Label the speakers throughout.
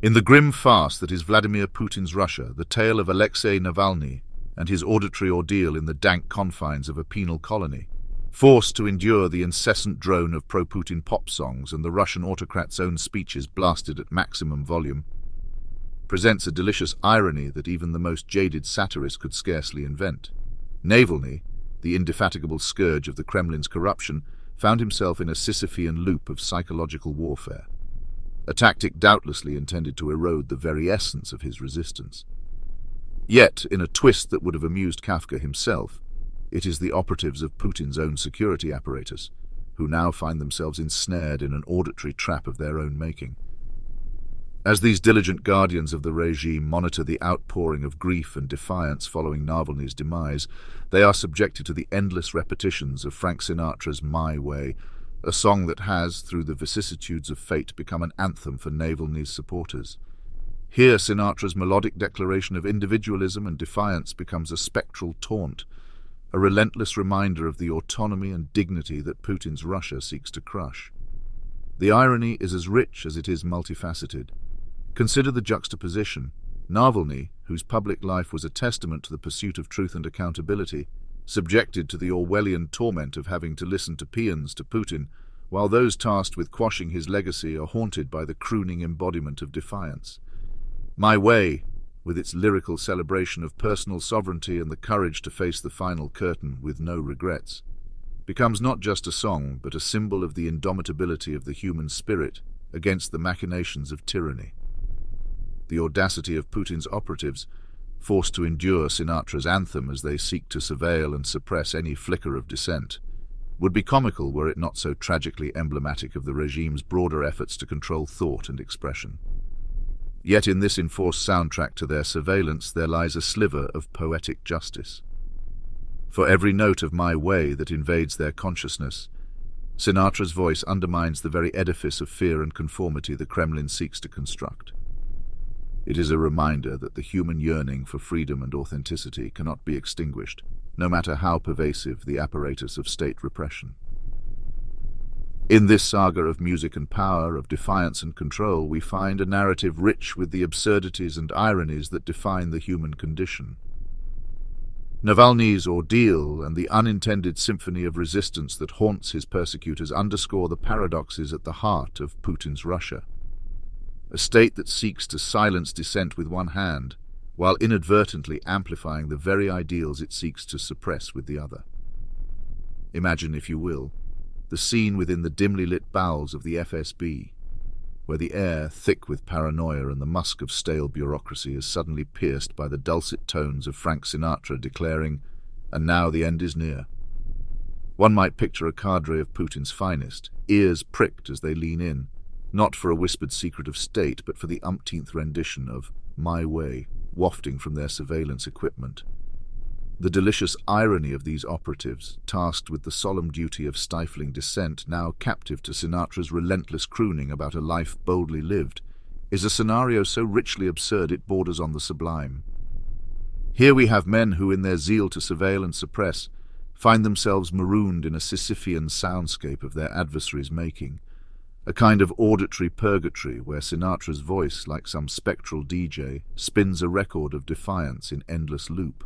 Speaker 1: In the grim farce that is Vladimir Putin's Russia, the tale of Alexei Navalny and his auditory ordeal in the dank confines of a penal colony, forced to endure the incessant drone of pro-Putin pop songs and the Russian autocrat's own speeches blasted at maximum volume, presents a delicious irony that even the most jaded satirist could scarcely invent. Navalny, the indefatigable scourge of the Kremlin's corruption, found himself in a Sisyphean loop of psychological warfare, a tactic doubtlessly intended to erode the very essence of his resistance. Yet, in a twist that would have amused Kafka himself, it is the operatives of Putin's own security apparatus who now find themselves ensnared in an auditory trap of their own making. As these diligent guardians of the regime monitor the outpouring of grief and defiance following Navalny's demise, they are subjected to the endless repetitions of Frank Sinatra's My Way, a song that has, through the vicissitudes of fate, become an anthem for Navalny's supporters. Here Sinatra's melodic declaration of individualism and defiance becomes a spectral taunt, a relentless reminder of the autonomy and dignity that Putin's Russia seeks to crush. The irony is as rich as it is multifaceted. Consider the juxtaposition. Navalny, whose public life was a testament to the pursuit of truth and accountability, subjected to the Orwellian torment of having to listen to paeans to Putin, while those tasked with quashing his legacy are haunted by the crooning embodiment of defiance. My Way, with its lyrical celebration of personal sovereignty and the courage to face the final curtain with no regrets, becomes not just a song but a symbol of the indomitability of the human spirit against the machinations of tyranny. The audacity of Putin's operatives, forced to endure Sinatra's anthem as they seek to surveil and suppress any flicker of dissent, would be comical were it not so tragically emblematic of the regime's broader efforts to control thought and expression. Yet in this enforced soundtrack to their surveillance there lies a sliver of poetic justice. For every note of My Way that invades their consciousness, Sinatra's voice undermines the very edifice of fear and conformity the Kremlin seeks to construct. It is a reminder that the human yearning for freedom and authenticity cannot be extinguished, no matter how pervasive the apparatus of state repression. In this saga of music and power, of defiance and control, we find a narrative rich with the absurdities and ironies that define the human condition. Navalny's ordeal and the unintended symphony of resistance that haunts his persecutors underscore the paradoxes at the heart of Putin's Russia. A state that seeks to silence dissent with one hand, while inadvertently amplifying the very ideals it seeks to suppress with the other. Imagine, if you will, the scene within the dimly lit bowels of the FSB, where the air, thick with paranoia and the musk of stale bureaucracy, is suddenly pierced by the dulcet tones of Frank Sinatra declaring, "And now the end is near." One might picture a cadre of Putin's finest, ears pricked as they lean in, not for a whispered secret of state, but for the umpteenth rendition of My Way, wafting from their surveillance equipment. The delicious irony of these operatives, tasked with the solemn duty of stifling dissent, now captive to Sinatra's relentless crooning about a life boldly lived, is a scenario so richly absurd it borders on the sublime. Here we have men who, in their zeal to surveil and suppress, find themselves marooned in a Sisyphean soundscape of their adversaries' making, a kind of auditory purgatory where Sinatra's voice, like some spectral DJ, spins a record of defiance in endless loop.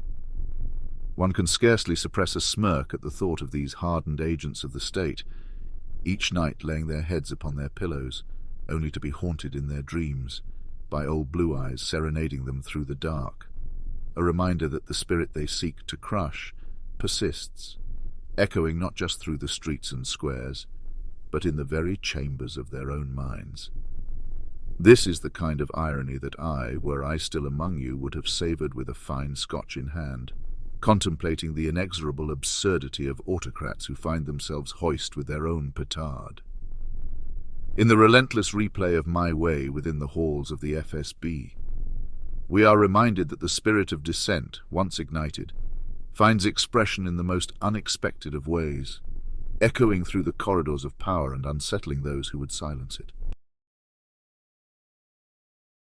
Speaker 1: One can scarcely suppress a smirk at the thought of these hardened agents of the state, each night laying their heads upon their pillows, only to be haunted in their dreams by old Blue Eyes serenading them through the dark, a reminder that the spirit they seek to crush persists, echoing not just through the streets and squares, but in the very chambers of their own minds. This is the kind of irony that I, were I still among you, would have savoured with a fine Scotch in hand, contemplating the inexorable absurdity of autocrats who find themselves hoist with their own petard. In the relentless replay of My Way within the halls of the FSB, we are reminded that the spirit of dissent, once ignited, finds expression in the most unexpected of ways, echoing through the corridors of power and unsettling those who would silence it.